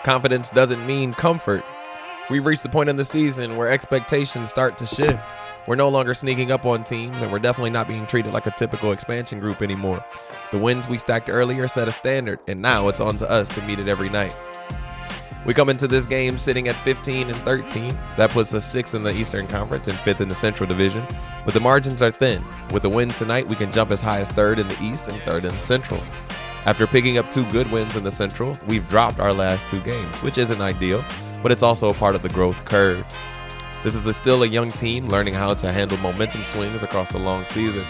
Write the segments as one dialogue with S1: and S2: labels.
S1: Confidence doesn't mean comfort. We've reached the point in the season where expectations start to shift. We're no longer sneaking up on teams, and we're definitely not being treated like a typical expansion group anymore. The wins we stacked earlier set a standard, and now it's on to us to meet it every night. We come into this game sitting at 15-13. That puts us 6th in the Eastern Conference and 5th in the Central Division, but the margins are thin. With a win tonight, we can jump as high as 3rd in the East and 3rd in the Central. After picking up 2 good wins in the Central, we've dropped our last 2 games, which isn't ideal, but it's also a part of the growth curve. This is still a young team learning how to handle momentum swings across a long season.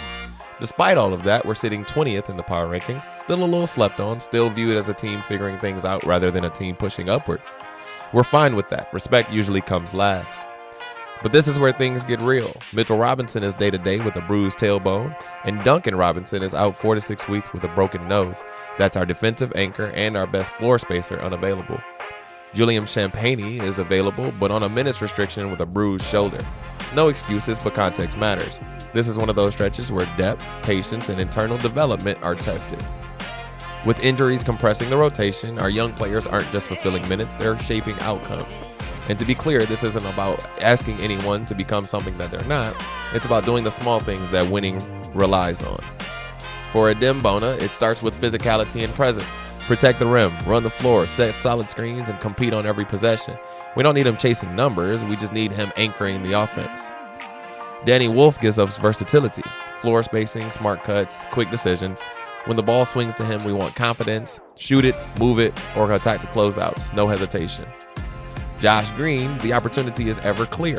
S1: Despite all of that, we're sitting 20th in the power rankings, still a little slept on, still viewed as a team figuring things out rather than a team pushing upward. We're fine with that. Respect usually comes last. But this is where things get real. Mitchell Robinson is day-to-day with a bruised tailbone, and Duncan Robinson is out 4 to 6 weeks with a broken nose. That's our defensive anchor and our best floor spacer unavailable. Julian Champagny is available, but on a minutes restriction with a bruised shoulder. No excuses, but context matters. This is one of those stretches where depth, patience, and internal development are tested. With injuries compressing the rotation, our young players aren't just fulfilling minutes, they're shaping outcomes. And to be clear, this isn't about asking anyone to become something that they're not. It's about doing the small things that winning relies on. For Adem Bona, it starts with physicality and presence. Protect the rim, run the floor, set solid screens, and compete on every possession. We don't need him chasing numbers, we just need him anchoring the offense. Danny Wolf gives us versatility, floor spacing, smart cuts, quick decisions. When the ball swings to him, we want confidence, shoot it, move it, or attack the closeouts, no hesitation. Josh Green, the opportunity is ever clear.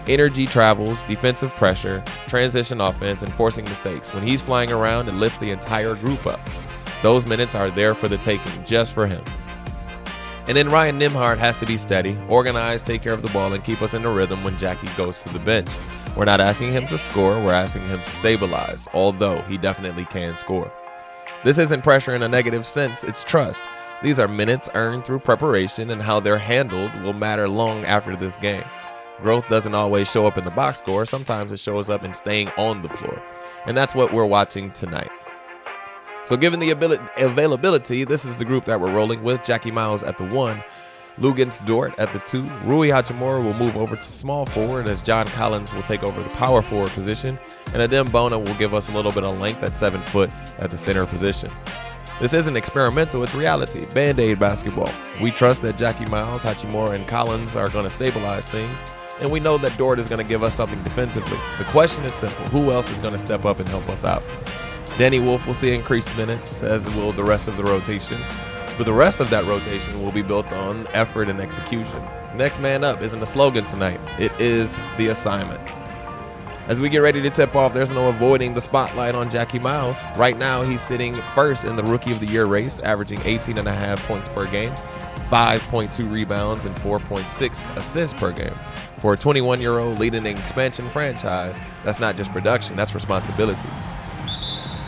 S1: Energy travels, defensive pressure, transition offense, and forcing mistakes. When he's flying around, it lifts the entire group up. Those minutes are there for the taking, just for him. And then Ryan Nembhard has to be steady, organized, take care of the ball, and keep us in the rhythm when Jackie goes to the bench. We're not asking him to score, we're asking him to stabilize, although he definitely can score. This isn't pressure in a negative sense, it's trust. These are minutes earned through preparation, and how they're handled will matter long after this game. Growth doesn't always show up in the box score, sometimes it shows up in staying on the floor. And that's what we're watching tonight. So given the availability, this is the group that we're rolling with. Jackie Miles at the 1, Lugens Dort at the 2. Rui Hachimura will move over to small forward as John Collins will take over the power forward position. And Adem Bona will give us a little bit of length at 7 foot at the center position. This isn't experimental, it's reality. Band-Aid basketball. We trust that Jackie Miles, Hachimura, and Collins are going to stabilize things. And we know that Dort is going to give us something defensively. The question is simple. Who else is going to step up and help us out? Danny Wolf will see increased minutes, as will the rest of the rotation. But the rest of that rotation will be built on effort and execution. Next man up isn't a slogan tonight. It is the assignment. As we get ready to tip off, there's no avoiding the spotlight on Jackie Miles. Right now, he's sitting first in the Rookie of the Year race, averaging 18.5 points per game, 5.2 rebounds, and 4.6 assists per game. For a 21-year-old leading an expansion franchise, that's not just production, that's responsibility.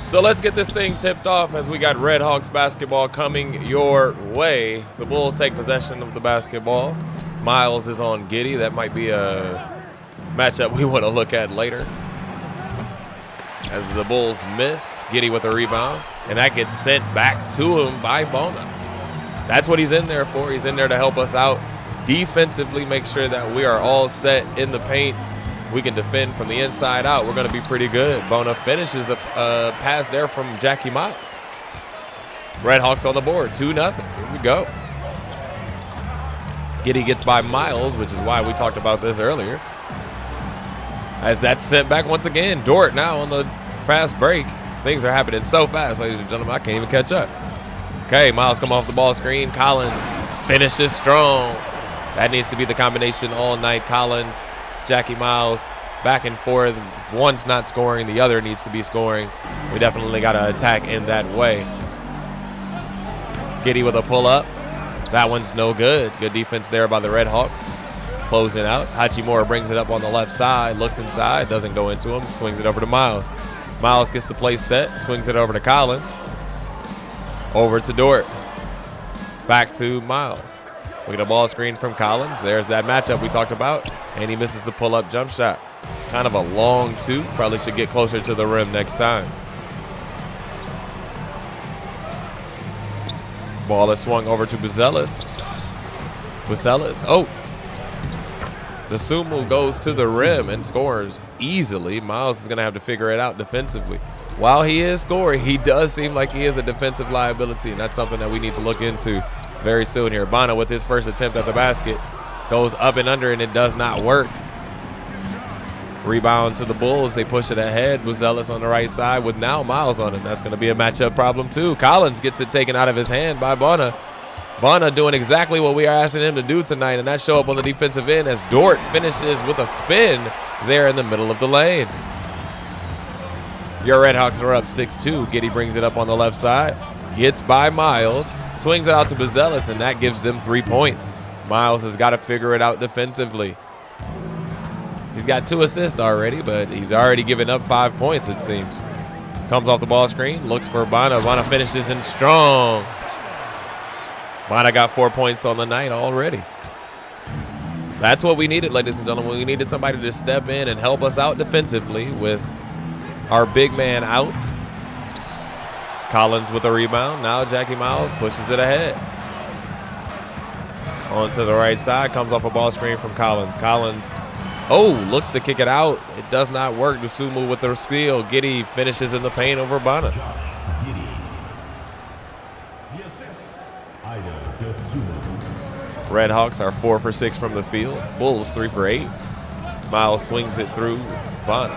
S1: So let's get this thing tipped off as we got Redhawks basketball coming your way. The Bulls take possession of the basketball. Miles is on Giddey. That might be a matchup we want to look at later. As the Bulls miss, Giddey with a rebound, and that gets sent back to him by Bona. That's what he's in there for. He's in there to help us out defensively, make sure that we are all set in the paint. We can defend from the inside out. We're going to be pretty good. Bona finishes a pass there from Jackie Miles. Redhawks on the board, 2-0. Here we go. Giddey gets by Miles, which is why we talked about this earlier. As that's sent back once again. Dort now on the fast break. Things are happening so fast, ladies and gentlemen, I can't even catch up. Okay, Miles come off the ball screen. Collins finishes strong. That needs to be the combination all night. Collins, Jackie Miles, back and forth. If one's not scoring, the other needs to be scoring. We definitely got to attack in that way. Giddey with a pull-up. That one's no good. Good defense there by the Redhawks. Closing out. Hachimura brings it up on the left side, looks inside, doesn't go into him, swings it over to Miles. Miles gets the play set, swings it over to Collins. Over to Dort. Back to Miles. We get a ball screen from Collins. There's that matchup we talked about. And he misses the pull-up jump shot. Kind of a long 2. Probably should get closer to the rim next time. Ball is swung over to Buzelis. Oh. Dosunmu goes to the rim and scores easily. Miles is going to have to figure it out defensively. While he is scoring, he does seem like he is a defensive liability, and that's something that we need to look into very soon here. Bona with his first attempt at the basket goes up and under, and it does not work. Rebound to the Bulls. They push it ahead. Buzelis on the right side with now Miles on him. That's going to be a matchup problem too. Collins gets it taken out of his hand by Bona. Bona doing exactly what we are asking him to do tonight, and that show up on the defensive end as Dort finishes with a spin there in the middle of the lane. Your Redhawks are up 6-2. Giddey brings it up on the left side. Gets by Miles. Swings it out to Buzelis, and that gives them 3 points. Miles has got to figure it out defensively. He's got 2 assists already, but he's already given up 5 points, it seems. Comes off the ball screen, looks for Bona. Bona finishes in strong. Bona got 4 points on the night already. That's what we needed, ladies and gentlemen. We needed somebody to step in and help us out defensively with our big man out. Collins with a rebound. Now Jackie Miles pushes it ahead. On to the right side, comes off a ball screen from Collins. Collins, looks to kick it out. It does not work. Dosunmu with the steal. Giddey finishes in the paint over Bona. Redhawks are 4 for 6 from the field. Bulls 3 for 8. Miles swings it through Bona.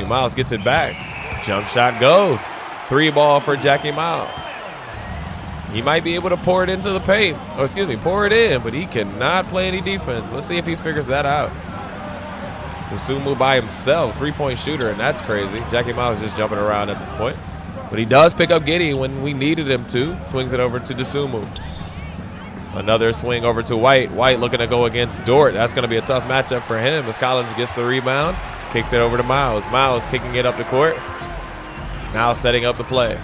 S1: Miles gets it back. Jump shot goes. 3 ball for Jackie Miles. He might be able to pour it into the paint. Pour it in, but he cannot play any defense. Let's see if he figures that out. Dosunmu by himself, 3-point shooter, and that's crazy. Jackie Miles just jumping around at this point. But he does pick up Giddey when we needed him to. Swings it over to Dosunmu. Another swing over to White. White looking to go against Dort. That's going to be a tough matchup for him as Collins gets the rebound. Kicks it over to Miles. Miles kicking it up the court. Now setting up the play.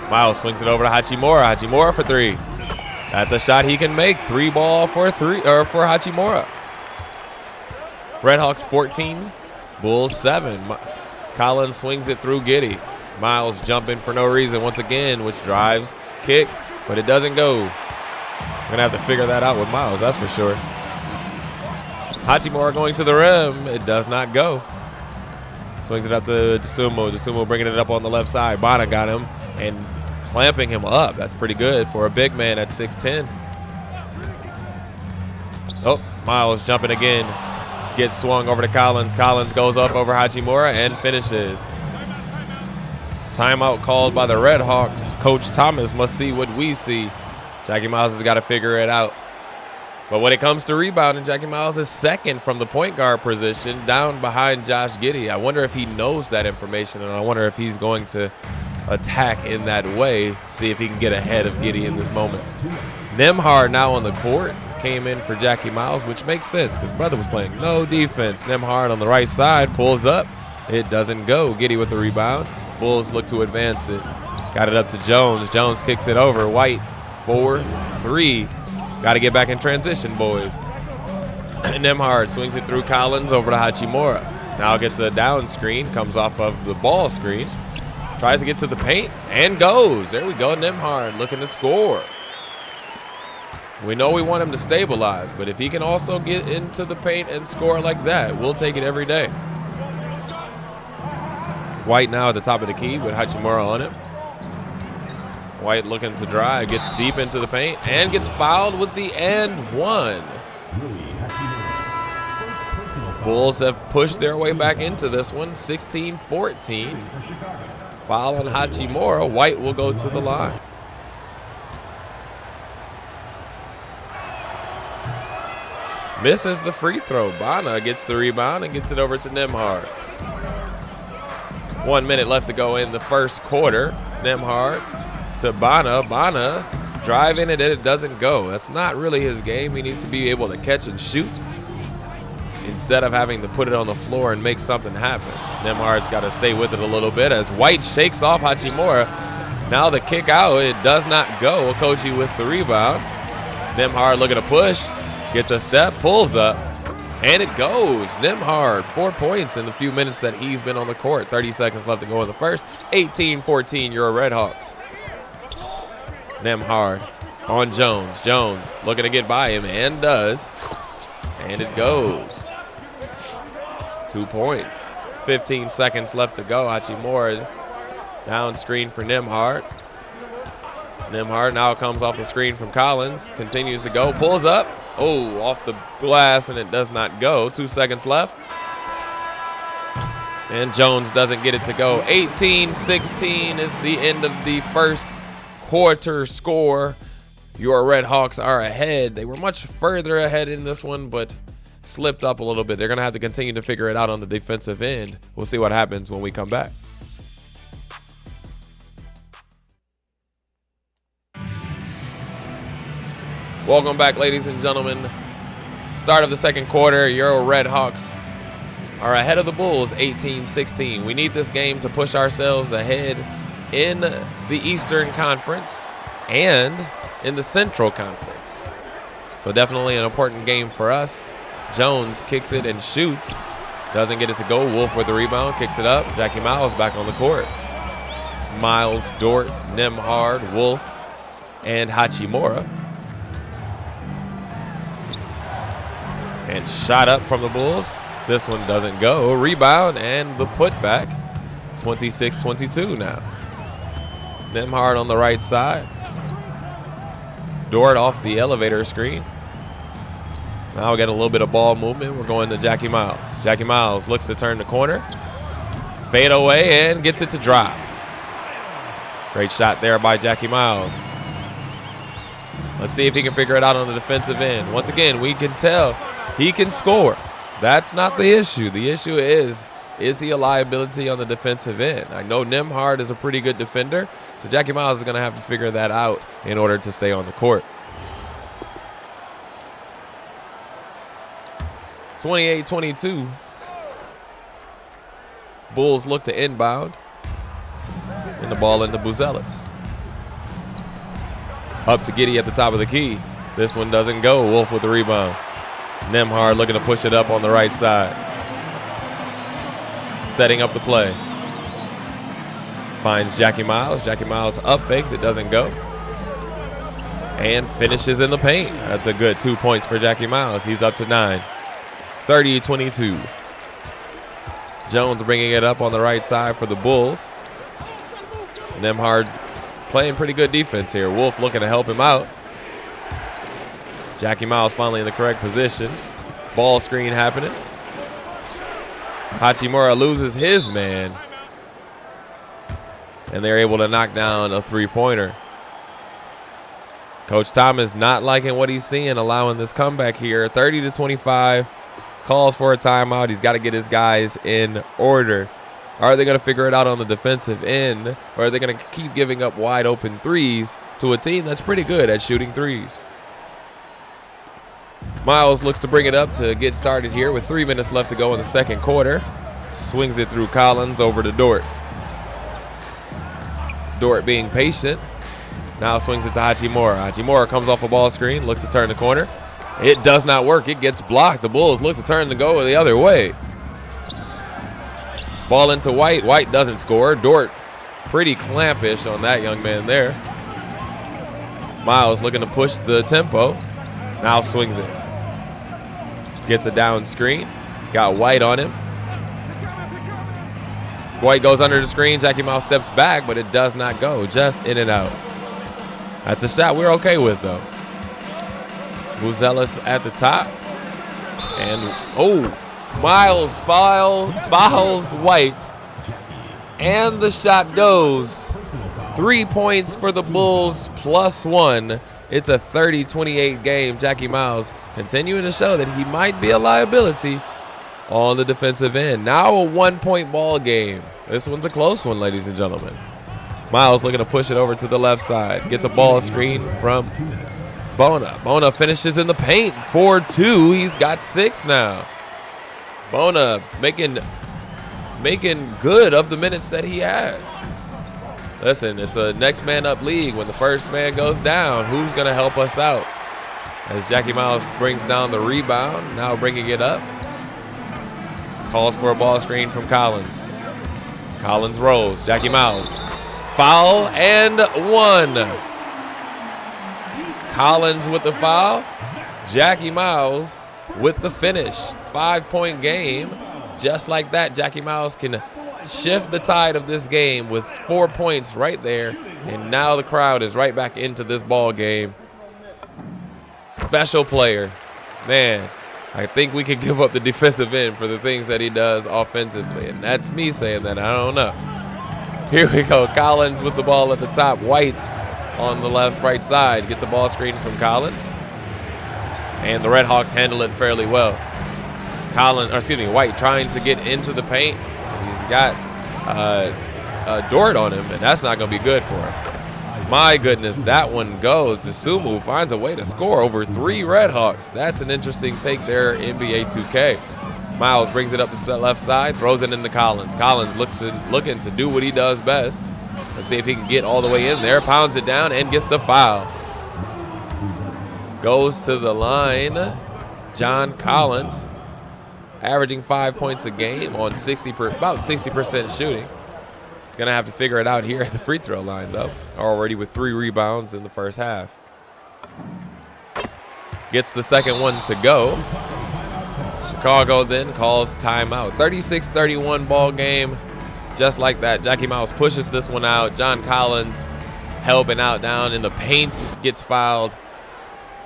S1: Miles swings it over to Hachimura. Hachimura for 3. That's a shot he can make. 3 ball for Hachimura. Redhawks 14, Bulls 7. Collins swings it through Giddey. Miles jumping for no reason once again, which drives, kicks, but it doesn't go. We're gonna have to figure that out with Miles, that's for sure. Hachimura going to the rim. It does not go. Swings it up to Dosunmu. Dosunmu bringing it up on the left side. Bona got him and clamping him up. That's pretty good for a big man at 6'10". Miles jumping again. Gets swung over to Collins. Collins goes up over Hachimura and finishes. Timeout called by the Redhawks. Coach Thomas must see what we see. Jackie Miles has got to figure it out. But when it comes to rebounding, Jackie Miles is second from the point guard position, down behind Josh Giddey. I wonder if he knows that information, and I wonder if he's going to attack in that way, see if he can get ahead of Giddey in this moment. Nembhard now on the court, came in for Jackie Miles, which makes sense because brother was playing no defense. Nembhard on the right side, pulls up. It doesn't go. Giddey with the rebound. Bulls look to advance it. Got it up to Jones. Jones kicks it over. White, 4-3. Got to get back in transition, boys. Nembhard swings it through Collins over to Hachimura. Now gets a down screen, comes off of the ball screen. Tries to get to the paint and goes. There we go. Nembhard looking to score. We know we want him to stabilize, but if he can also get into the paint and score like that, we'll take it every day. White now at the top of the key with Hachimura on him. White looking to drive, gets deep into the paint, and gets fouled with the and one. Bulls have pushed their way back into this one, 16-14. Foul on Hachimura. White will go to the line. Misses the free throw. Bona gets the rebound and gets it over to Nembhard. 1 minute left to go in the first quarter. Nembhard to Bona. Bona driving it and it doesn't go. That's not really his game. He needs to be able to catch and shoot instead of having to put it on the floor and make something happen. Nembhard's got to stay with it a little bit as White shakes off Hachimura. Now the kick out, it does not go. Okochi with the rebound. Nembhard looking to push, gets a step, pulls up, And it goes. Nembhard, 4 points in the few minutes that he's been on the court. 30 seconds left to go in the first. 18-14, your Redhawks. Nembhard on Jones. Jones looking to get by him and does. And it goes. 2 points. 15 seconds left to go. Hachimura down screen for Nembhard. Nembhard now comes off the screen from Collins. Continues to go. Pulls up. Oh, off the glass, and it does not go. 2 seconds left. And Jones doesn't get it to go. 18-16 is the end of the first quarter score. Your Redhawks are ahead. They were much further ahead in this one, but slipped up a little bit. They're going to have to continue to figure it out on the defensive end. We'll see what happens when we come back. Welcome back, ladies and gentlemen. Start of the second quarter. Your Redhawks are ahead of the Bulls, 18-16. We need this game to push ourselves ahead in the Eastern Conference and in the Central Conference. So definitely an important game for us. Jones kicks it and shoots. Doesn't get it to go. Wolf with the rebound, kicks it up. Jackie Miles back on the court. It's Miles, Dort, Nembhard, Wolf, and Hachimura. And shot up from the Bulls. This one doesn't go. Rebound and the putback. 26-22 now. Nembhard on the right side. Dort off the elevator screen. Now we got a little bit of ball movement. We're going to Jackie Miles. Jackie Miles looks to turn the corner. Fade away and gets it to drop. Great shot there by Jackie Miles. Let's see if he can figure it out on the defensive end. Once again, we can tell he can score. That's not the issue. The issue is he a liability on the defensive end? I know Nembhard is a pretty good defender, so Jackie Miles is going to have to figure that out in order to stay on the court. 28-22. Bulls look to inbound. And the ball into Buzelis. Up to Giddey at the top of the key. This one doesn't go. Wolf with the rebound. Nembhard looking to push it up on the right side. Setting up the play. Finds Jackie Miles. Jackie Miles up fakes. It doesn't go. And finishes in the paint. That's a good 2 points for Jackie Miles. He's up to 9. 30-22. Jones bringing it up on the right side for the Bulls. Nembhard playing pretty good defense here. Wolf looking to help him out. Jackie Miles finally in the correct position. Ball screen happening. Hachimura loses his man. And they're able to knock down a three-pointer. Coach Thomas not liking what he's seeing, allowing this comeback here. 30-25. Calls for a timeout. He's got to get his guys in order. Are they going to figure it out on the defensive end, or are they going to keep giving up wide open threes to a team that's pretty good at shooting threes? Miles looks to bring it up to get started here with 3 minutes left to go in the second quarter. Swings it through Collins over to Dort. It's Dort being patient. Now swings it to Hachimura. Hachimura comes off a ball screen, looks to turn the corner. It does not work. It gets blocked. The Bulls look to turn the go the other way. Ball into White. White doesn't score. Dort pretty clampish on that young man there. Miles looking to push the tempo. Now swings it. Gets a down screen. Got White on him. White goes under the screen. Jackie Miles steps back, but it does not go. Just in and out. That's a shot we're okay with, though. Buzelis at the top. And, Miles fouls White. And the shot goes. 3 points for the Bulls +1. It's a 30-28 game. Jackie Miles continuing to show that he might be a liability on the defensive end. Now a 1 point ball game. This one's a close one, ladies and gentlemen. Miles looking to push it over to the left side. Gets a ball screen from Bona. Bona finishes in the paint. 4-2. He's got 6 now. Bona making good of the minutes that he has. Listen, it's a next man up league. When the first man goes down, who's going to help us out? As Jackie Miles brings down the rebound, now bringing it up. calls for a ball screen from Collins. Collins rolls. Jackie Miles. Foul and one. Collins with the foul. Jackie Miles with the finish. 5-point game. Just like that, Jackie Miles can shift the tide of this game with 4 points right there. And now the crowd is right back into this ball game. Special player. Man, I think we could give up the defensive end for the things that he does offensively. And that's me saying that. I don't know. Here we go. Collins with the ball at the top. White on the right side gets a ball screen from Collins. And the Redhawks handle it fairly well. White trying to get into the paint. He's got Dort on him, and that's not going to be good for him. My goodness, that one goes. Dosunmu finds a way to score over 3 Redhawks. That's an interesting take there, NBA 2K. Miles brings it up the left side, throws it into Collins. Collins looking to do what he does best. Let's see if he can get all the way in there. Pounds it down and gets the foul. Goes to the line. John Collins, averaging 5 points a game on about 60% shooting. He's going to have to figure it out here at the free throw line, though. Already with 3 rebounds in the first half. Gets the second one to go. Chicago then calls timeout. 36-31 ball game. Just like that, Jackie Miles pushes this one out. John Collins helping out down in the paint, gets fouled.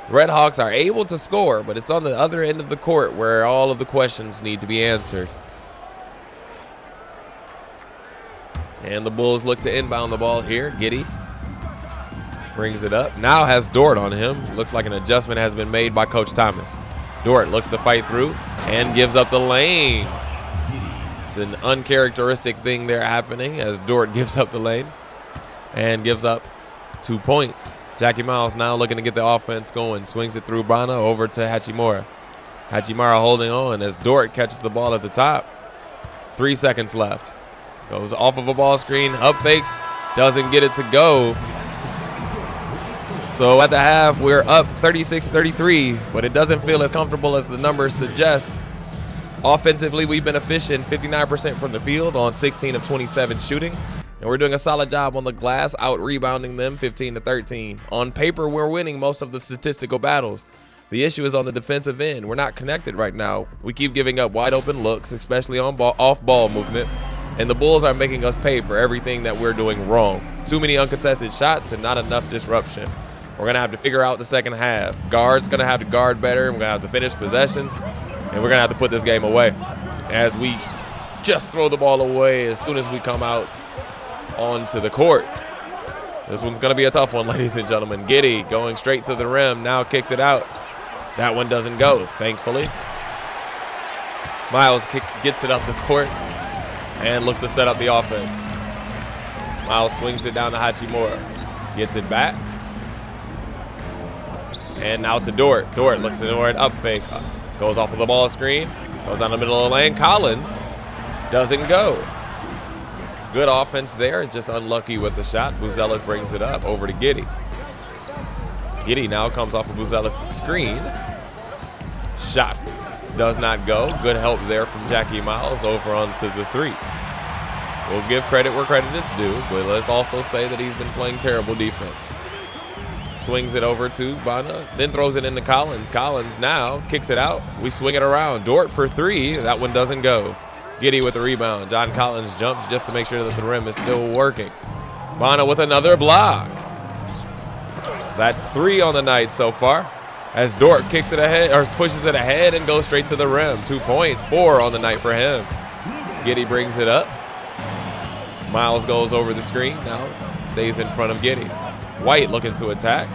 S1: Redhawks are able to score, but it's on the other end of the court where all of the questions need to be answered. And the Bulls look to inbound the ball here. Giddey brings it up. Now has Dort on him. Looks like an adjustment has been made by Coach Thomas. Dort looks to fight through and gives up the lane. It's an uncharacteristic thing there happening as Dort gives up the lane and gives up 2 points. Jackie Miles now looking to get the offense going. Swings it through Bona over to Hachimura. Hachimura holding on as Dort catches the ball at the top. 3 seconds left. Goes off of a ball screen, up fakes, doesn't get it to go. So at the half, we're up 36-33, but it doesn't feel as comfortable as the numbers suggest. Offensively, we've been efficient, 59% from the field on 16 of 27 shooting. And we're doing a solid job on the glass, out-rebounding them 15-13. On paper, we're winning most of the statistical battles. The issue is on the defensive end. We're not connected right now. We keep giving up wide-open looks, especially on off-ball movement. And the Bulls are making us pay for everything that we're doing wrong. Too many uncontested shots and not enough disruption. We're going to have to figure out the second half. Guard's going to have to guard better. We're going to have to finish possessions. And we're going to have to put this game away as we just throw the ball away as soon as we come out onto the court. This one's going to be a tough one, ladies and gentlemen. Giddey going straight to the rim, now kicks it out. That one doesn't go, thankfully. Miles gets it up the court and looks to set up the offense. Miles swings it down to Hachimura. Gets it back. And now to Dort. Dort looks for an up fake. Goes off of the ball screen. Goes down the middle of the lane. Collins doesn't go. Good offense there. Just unlucky with the shot. Buzelis brings it up over to Giddey. Giddey now comes off of Buzelis' screen. Shot does not go. Good help there from Jackie Miles over onto the 3. We'll give credit where credit is due, but let's also say that he's been playing terrible defense. Swings it over to Bona, then throws it into Collins. Collins now kicks it out. We swing it around. Dort for 3. That one doesn't go. Giddey with the rebound. John Collins jumps just to make sure that the rim is still working. Bona with another block. That's 3 on the night so far. As Dort kicks it ahead, or pushes it ahead and goes straight to the rim. 2 points, 4 on the night for him. Giddey brings it up. Miles goes over the screen, now stays in front of Giddey. White looking to attack.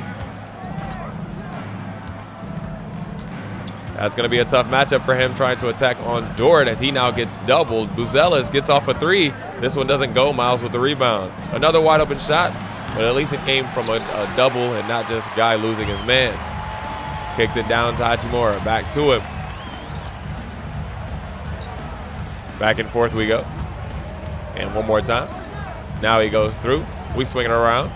S1: That's going to be a tough matchup for him trying to attack on Dort as he now gets doubled. Buzelis gets off a 3. This one doesn't go. Miles with the rebound. Another wide open shot, but at least it came from a double and not just a guy losing his man. Kicks it down to Hachimura. Back to him. Back and forth we go. And one more time. Now he goes through. We swing it around.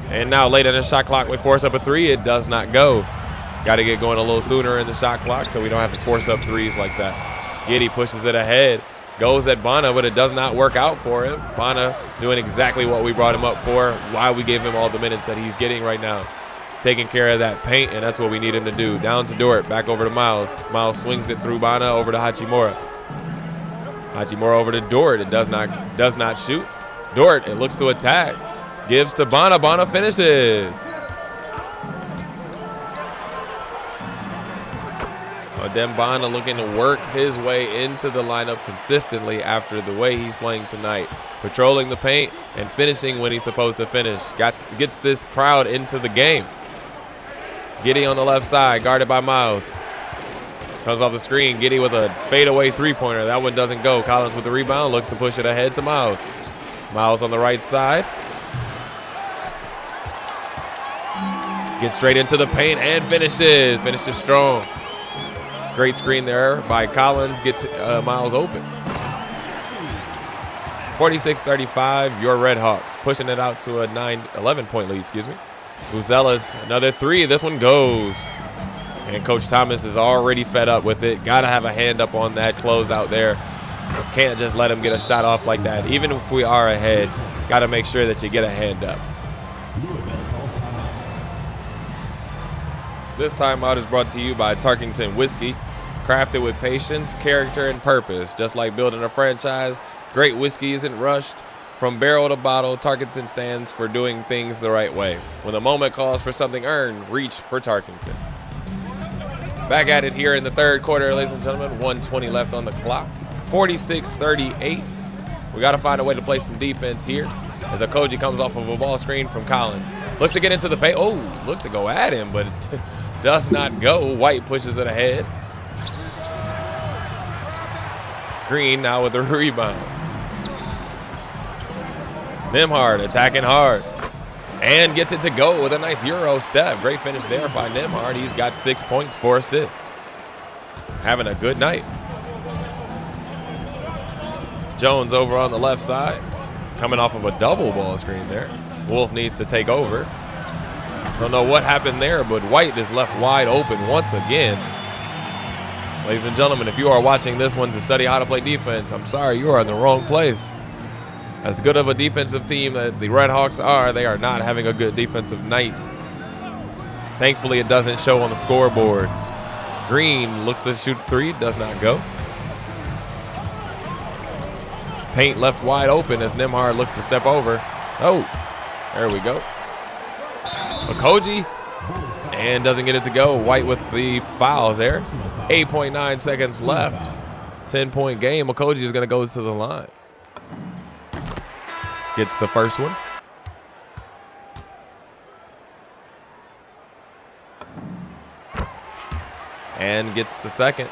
S1: And now late in the shot clock, we force up a 3. It does not go. Got to get going a little sooner in the shot clock so we don't have to force up 3s like that. Giddey pushes it ahead. Goes at Bona, but it does not work out for him. Bona doing exactly what we brought him up for, why we gave him all the minutes that he's getting right now. He's taking care of that paint, and that's what we need him to do. Down to Dort, back over to Miles. Miles swings it through Bona over to Hachimura. Hachimura over to Dort. It does not shoot. Dort, it looks to attack. Gives to Bona. Bona finishes. Adem Bona looking to work his way into the lineup consistently after the way he's playing tonight. Patrolling the paint and finishing when he's supposed to finish. Gets this crowd into the game. Giddey on the left side, guarded by Miles. Comes off the screen, Giddey with a fadeaway three-pointer. That one doesn't go. Collins with the rebound, looks to push it ahead to Miles. Miles on the right side. Gets straight into the paint and finishes. Finishes strong. Great screen there by Collins, gets Miles open. 46-35, your Redhawks pushing it out to a 11-point lead, excuse me. Buzella's another three, this one goes. And Coach Thomas is already fed up with it. Gotta have a hand up on that closeout there. Can't just let him get a shot off like that. Even if we are ahead, gotta make sure that you get a hand up. This timeout is brought to you by Tarkington Whiskey. Crafted with patience, character, and purpose. Just like building a franchise, great whiskey isn't rushed. From barrel to bottle, Tarkington stands for doing things the right way. When the moment calls for something earned, reach for Tarkington. Back at it here in the third quarter, ladies and gentlemen. 1:20 left on the clock. 46-38. We got to find a way to play some defense here as Okogie comes off of a ball screen from Collins. Looks to get into the paint. Oh, look to go at him, but it does not go. White pushes it ahead. Green now with the rebound. Nembhard attacking hard and gets it to go with a nice Euro step. Great finish there by Nembhard. He's got 6 points, 4 assists. Having a good night. Jones over on the left side, coming off of a double ball screen there. Wolf needs to take over. Don't know what happened there, but White is left wide open once again. Ladies and gentlemen, if you are watching this one to study how to play defense, I'm sorry, you are in the wrong place. As good of a defensive team that the Redhawks are, they are not having a good defensive night. Thankfully, it doesn't show on the scoreboard. Green looks to shoot three, does not go. Paint left wide open as Nembhard looks to step over. Oh, there we go. Okogie, and doesn't get it to go. White with the foul there. 8.9 seconds left. 10-point game. Okogie is going to go to the line. Gets the first one. And gets the second.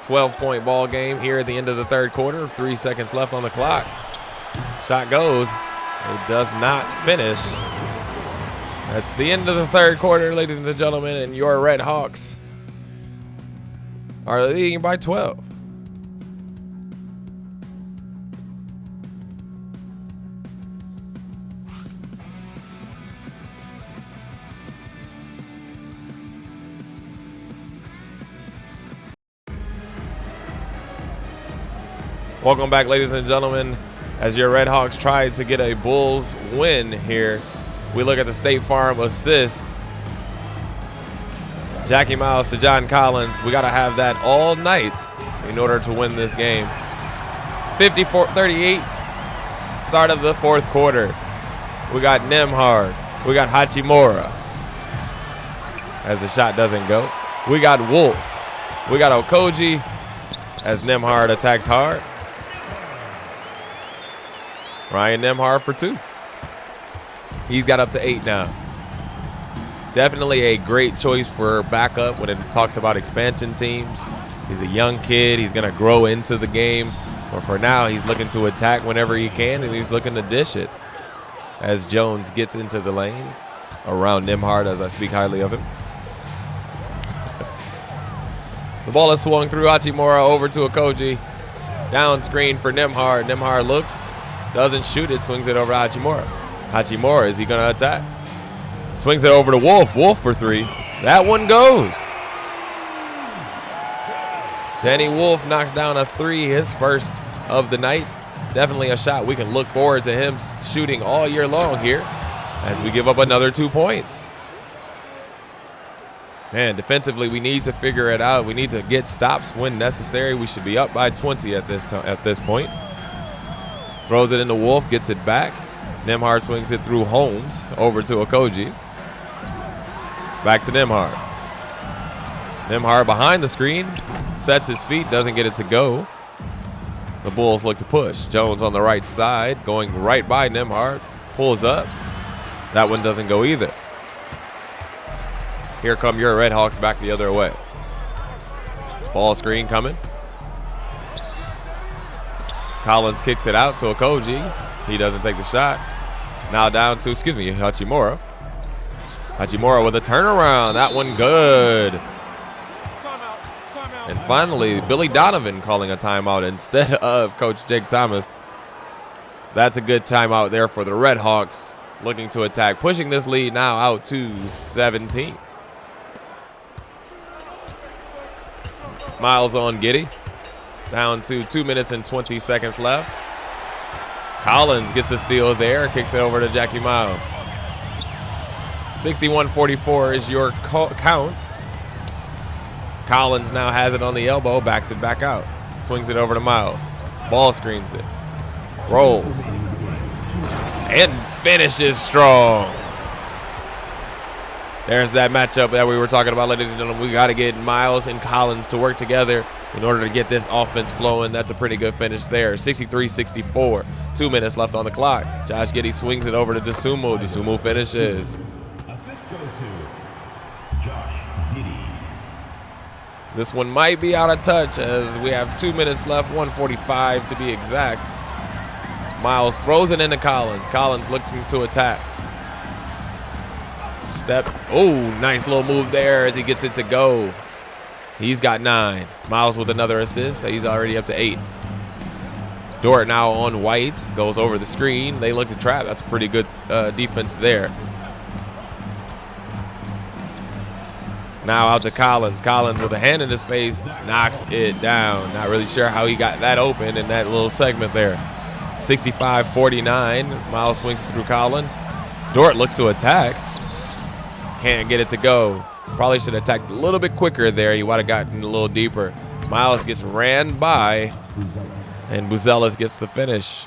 S1: 12-point ball game here at the end of the third quarter. 3 seconds left on the clock. Shot goes. It does not finish. That's the end of the third quarter, ladies and gentlemen, and your Redhawks are leading by 12. Welcome back, ladies and gentlemen, as your Redhawks try to get a Bulls win here. We look at the State Farm assist. Jackie Miles to John Collins. We got to have that all night in order to win this game. 54-38, start of the fourth quarter. We got Nembhard. We got Hachimura as the shot doesn't go. We got Wolf. We got Okogie as Nembhard attacks hard. Ryan Nembhard for two. He's got up to 8 now. Definitely a great choice for backup when it talks about expansion teams. He's a young kid. He's going to grow into the game. But for now, he's looking to attack whenever he can, and he's looking to dish it as Jones gets into the lane around Nembhard, as I speak highly of him. The ball is swung through Hachimura over to Okogie. Down screen for Nembhard. Nembhard looks, doesn't shoot it, swings it over to Hachimura. Hachimura, is he going to attack? Swings it over to Wolf. Wolf for three. That one goes. Danny Wolf knocks down a three, his first of the night. Definitely a shot we can look forward to him shooting all year long here as we give up another 2 points. Man, defensively, we need to figure it out. We need to get stops when necessary. We should be up by 20 at this point. Throws it into Wolf, gets it back. Nembhard swings it through Holmes over to Okoji. Back to Nembhard. Nembhard behind the screen, sets his feet, doesn't get it to go. The Bulls look to push. Jones on the right side, going right by Nembhard, pulls up. That one doesn't go either. Here come your Redhawks back the other way. Ball screen coming. Collins kicks it out to Okoji. He doesn't take the shot. Now down to, Hachimura. Hachimura with a turnaround. That one good. And finally, Billy Donovan calling a timeout instead of Coach Jake Thomas. That's a good timeout there for the Redhawks, looking to attack, pushing this lead now out to 17. Miles on Giddey. Down to 2 minutes and 20 seconds left. Collins gets a steal there, kicks it over to Jackie Miles. 61-44 is your count. Collins now has it on the elbow, backs it back out. Swings it over to Miles. Ball screens it. Rolls. And finishes strong. There's that matchup that we were talking about, ladies and gentlemen. We got to get Miles and Collins to work together in order to get this offense flowing. That's a pretty good finish there. 63-64. 2 minutes left on the clock. Josh Giddey swings it over to Dosunmu. Dosunmu finishes.
S2: Assist goes to Josh Giddey.
S1: This one might be out of touch as we have 2 minutes left, 1:45 to be exact. Miles throws it into Collins. Collins looking to attack. Step. Oh, nice little move there as he gets it to go. He's got 9. Miles with another assist. So he's already up to 8. Dort now on White. Goes over the screen. They look to trap. That's a pretty good defense there. Now out to Collins. Collins with a hand in his face. Knocks it down. Not really sure how he got that open in that little segment there. 65-49. Miles swings it through Collins. Dort looks to attack. Can't get it to go. Probably should have attacked a little bit quicker there. He would have gotten a little deeper. Miles gets ran by, and Buzelis gets the finish.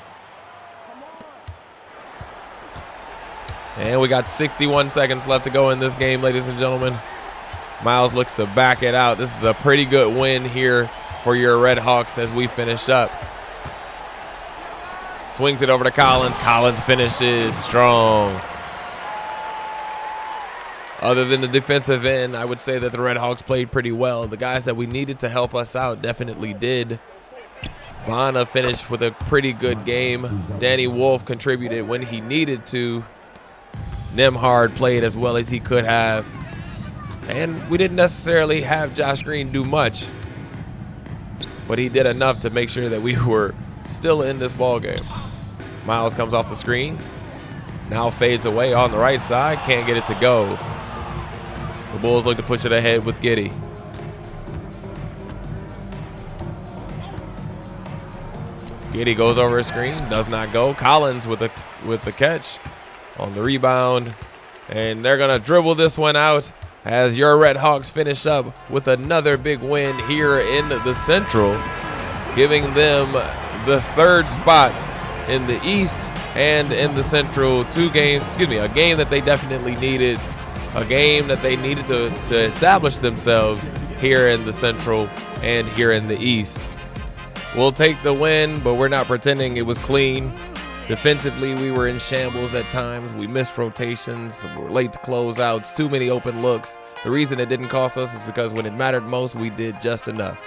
S1: And we got 61 seconds left to go in this game, ladies and gentlemen. Miles looks to back it out. This is a pretty good win here for your Redhawks as we finish up. Swings it over to Collins. Collins finishes strong. Other than the defensive end, I would say that the Redhawks played pretty well. The guys that we needed to help us out definitely did. Bona finished with a pretty good game. Danny Wolf contributed when he needed to. Nembhard played as well as he could have. And we didn't necessarily have Josh Green do much, but he did enough to make sure that we were still in this ball game. Miles comes off the screen. Now fades away on the right side. Can't get it to go. The Bulls look to push it ahead with Giddey. Giddey goes over a screen, does not go. Collins with the catch on the rebound. And they're going to dribble this one out as your Redhawks finish up with another big win here in the Central, giving them the 3rd spot in the East and in the Central. A game that they definitely needed. A game that they needed to establish themselves here in the Central and here in the East. We'll take the win, but we're not pretending it was clean. Defensively, we were in shambles at times. We missed rotations. We were late to closeouts. Too many open looks. The reason it didn't cost us is because when it mattered most, we did just enough.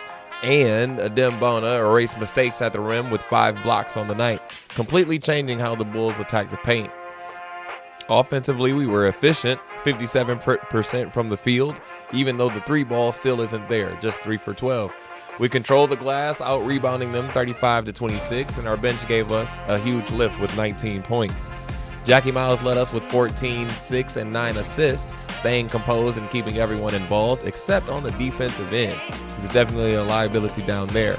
S1: And Adem Bona erased mistakes at the rim with 5 blocks on the night, completely changing how the Bulls attacked the paint. Offensively, we were efficient, 57% from the field, even though the 3 ball still isn't there, just 3 for 12. We controlled the glass, out-rebounding them 35-26, and our bench gave us a huge lift with 19 points. Jackie Miles led us with 14, 6, and 9 assists, staying composed and keeping everyone involved, except on the defensive end. He was definitely a liability down there.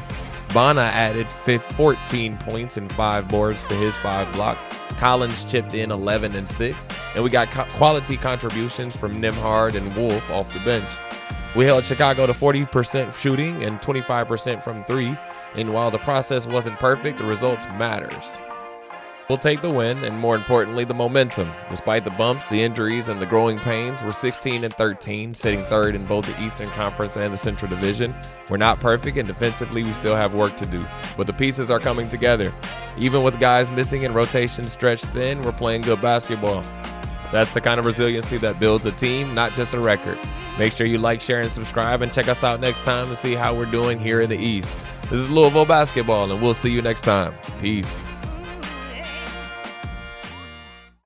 S1: Bona added 14 points and 5 boards to his 5 blocks. Collins chipped in 11 and 6, and we got quality contributions from Nembhard and Wolf off the bench. We held Chicago to 40% shooting and 25% from 3, and while the process wasn't perfect, the results matters. We'll take the win, and more importantly, the momentum. Despite the bumps, the injuries, and the growing pains, we're 16 and 13, sitting third in both the Eastern Conference and the Central Division. We're not perfect, and defensively, we still have work to do, but the pieces are coming together. Even with guys missing and rotation stretched thin, we're playing good basketball. That's the kind of resiliency that builds a team, not just a record. Make sure you like, share, and subscribe, and check us out next time to see how we're doing here in the East. This is Louisville basketball, and we'll see you next time. Peace.